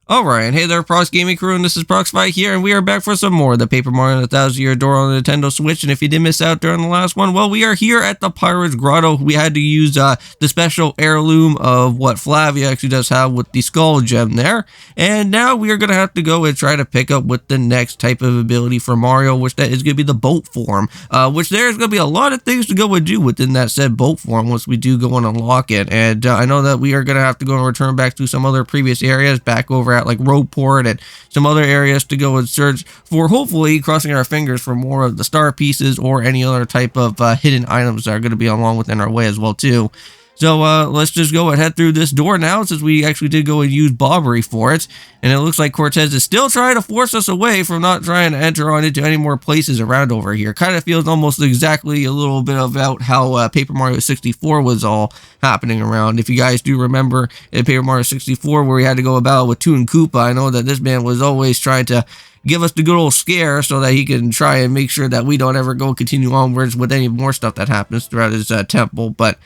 Alright, and hey there, Prox Gaming Crew, and this is Proxify here, and we are back for some more of the Paper Mario the 1000-Year Door on the Nintendo Switch. And if you did miss out during the last one, well, we are here at the Pirate's Grotto. We had to use the special heirloom of what Flavia actually does have with the Skull Gem there. And now we are going to have to go and try to pick up with the next type of ability for Mario, which that is going to be the boat form. Which there's going to be a lot of things to go and do within that said boat form once we do go and unlock it. And I know that we are going to have to go and return back to some other previous areas, back over at like Roadport and some other areas to go and search for, hopefully crossing our fingers for more of the star pieces or any other type of hidden items that are going to be along within our way as well too. So let's just go and head through this door now, since we actually did go and use Bobbery for it. And it looks like Cortez is still trying to force us away from not trying to enter on into any more places around over here. Kind of feels almost exactly a little bit about how Paper Mario 64 was all happening around. If you guys do remember in Paper Mario 64 where we had to go about with Toon Koopa, I know that this man was always trying to give us the good old scare so that he can try and make sure that we don't ever go continue onwards with any more stuff that happens throughout his temple. But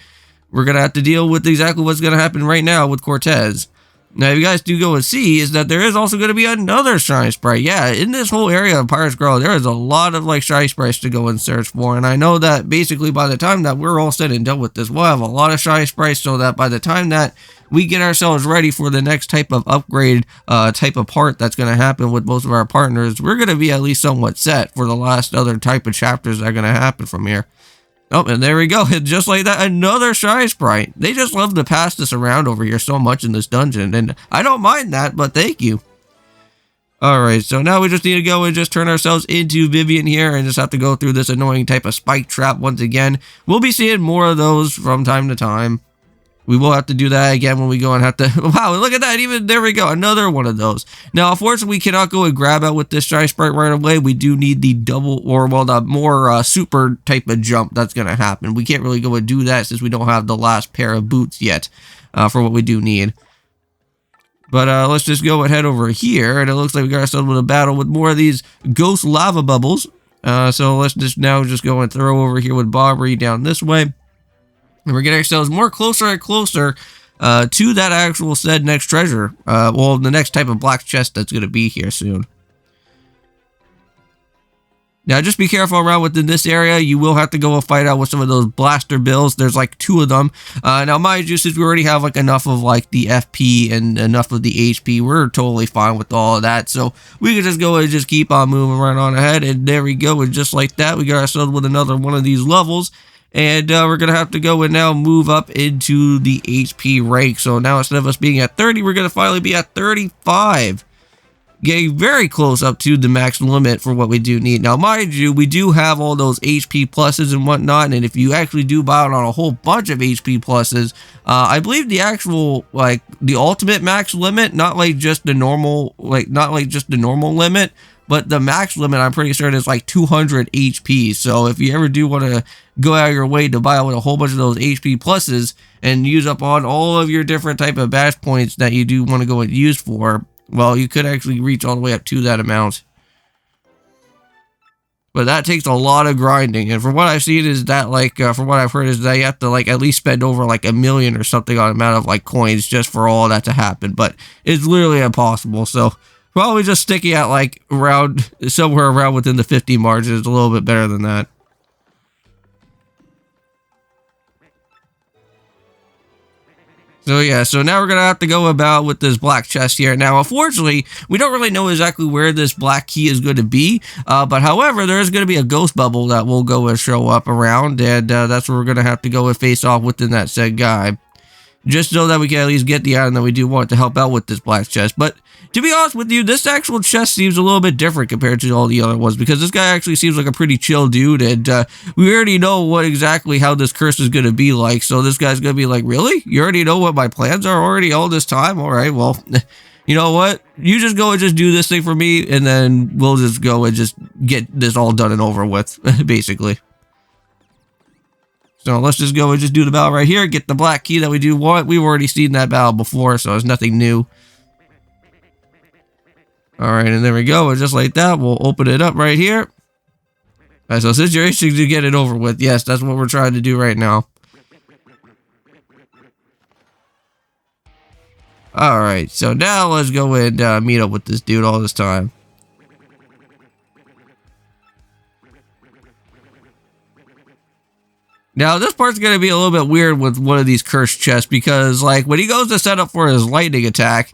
we're going to have to deal with exactly what's going to happen right now with Cortez. Now, if you guys do go and see, is that there is also going to be another Shiny Sprite. Yeah, in this whole area of Pirate's Grotto, there is a lot of, like, Shiny Sprites to go and search for. And I know that basically by the time that we're all said and done with this, we'll have a lot of Shiny Sprites, so that by the time that we get ourselves ready for the next type of upgrade type of part that's going to happen with most of our partners, we're going to be at least somewhat set for the last other type of chapters that are going to happen from here. Oh, and there we go. Just like that, another Shiny Sprite. They just love to pass this around over here so much in this dungeon, and I don't mind that, but thank you. Alright, so now we just need to go and just turn ourselves into Vivian here and just have to go through this annoying type of spike trap once again. We'll be seeing more of those from time to time. We will have to do that again when we go and have to... Wow, look at that. Even there we go. Another one of those. Now, unfortunately, we cannot go and grab out with this Shiny Sprite right away. We do need the double, or, well, the more super type of jump that's going to happen. We can't really go and do that since we don't have the last pair of boots yet for what we do need. But let's just go and head over here. And it looks like we got ourselves with a battle with more of these ghost lava bubbles. So let's just now just go and throw over here with Bobbery down this way. And we're getting ourselves more closer and closer to that actual said next treasure. Well, the next type of black chest that's going to be here soon. Now, just be careful around within this area. You will have to go and fight out with some of those blaster bills. There's like 2 of them. Now, mind you, since we already have like enough of like the FP and enough of the HP, we're totally fine with all of that. So we can just go and just keep on moving right on ahead. And there we go. And just like that, we got ourselves with another one of these levels. And we're going to have to go and now move up into the HP rank. So now instead of us being at 30, we're going to finally be at 35. Getting very close up to the max limit for what we do need. Now, mind you, we do have all those HP pluses and whatnot. And if you actually do buy it on a whole bunch of HP pluses, I believe the actual, like, the ultimate max limit, not like just the normal, limit, but the max limit, I'm pretty certain, is like 200 HP. So if you ever do want to go out of your way to buy out with a whole bunch of those HP pluses and use up on all of your different type of bash points that you do want to go and use for, well, you could actually reach all the way up to that amount. But that takes a lot of grinding. And from what I've seen is that, like, from what I've heard is that you have to, like, at least spend over, like, 1 million or something on amount of, like, coins just for all that to happen. But it's literally impossible. So probably just sticking at, like, around, somewhere around within the 50 margin is a little bit better than that. So yeah, so now we're going to have to go about with this black chest here. Now, unfortunately, we don't really know exactly where this black key is going to be. But however, there is going to be a ghost bubble that will go and show up around. And that's where we're going to have to go and face off within that said guy. Just so that we can at least get the item that we do want to help out with this black chest. But to be honest with you, this actual chest seems a little bit different compared to all the other ones, because this guy actually seems like a pretty chill dude, and we already know what exactly how this curse is going to be like. So this guy's going to be like, really? You already know what my plans are already all this time? All right, well, you know what? You just go and just do this thing for me, and then we'll just go and just get this all done and over with, basically. So let's just go and just do the battle right here, get the black key that we do want. We've already seen that battle before, so it's nothing new. Alright, and there we go. And just like that, we'll open it up right here. Alright, so since you're itching to get it over with, yes, that's what we're trying to do right now. Alright, so now let's go and meet up with this dude all this time. Now, this part's going to be a little bit weird with one of these cursed chests because, like, when he goes to set up for his lightning attack,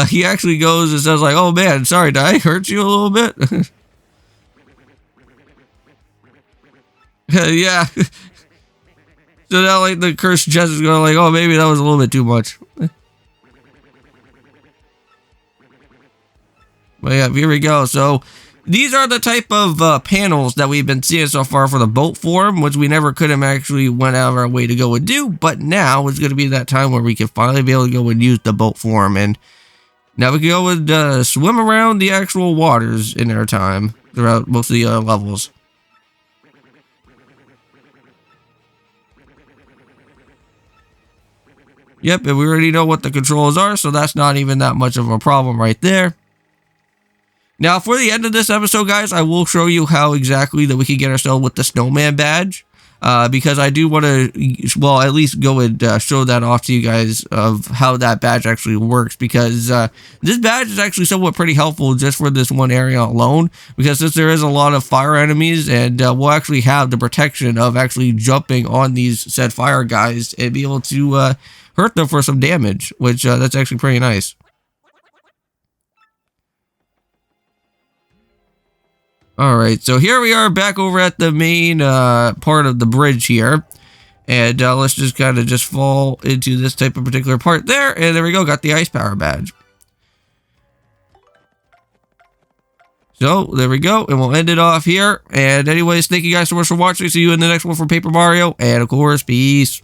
he actually goes and says, like, oh man, sorry, did I hurt you a little bit? Yeah. So now, like, the cursed chest is going like, oh, maybe that was a little bit too much. But yeah, here we go. So these are the type of panels that we've been seeing so far for the boat form, which we never could have actually went out of our way to go and do. But now it's going to be that time where we can finally be able to go and use the boat form. And now we can go and swim around the actual waters in our time throughout most of the levels. Yep, and we already know what the controls are, so that's not even that much of a problem right there. Now, for the end of this episode, guys, I will show you how exactly that we can get ourselves with the snowman badge. Because I do want to, well, at least go and show that off to you guys of how that badge actually works. Because this badge is actually somewhat pretty helpful just for this one area alone. Because since there is a lot of fire enemies, and we'll actually have the protection of actually jumping on these said fire guys and be able to hurt them for some damage, which that's actually pretty nice. Alright, so here we are back over at the main part of the bridge here. And let's just kind of just fall into this type of particular part there. And there we go, got the ice power badge. So, there we go, and we'll end it off here. And anyways, thank you guys so much for watching. See you in the next one for Paper Mario. And of course, peace.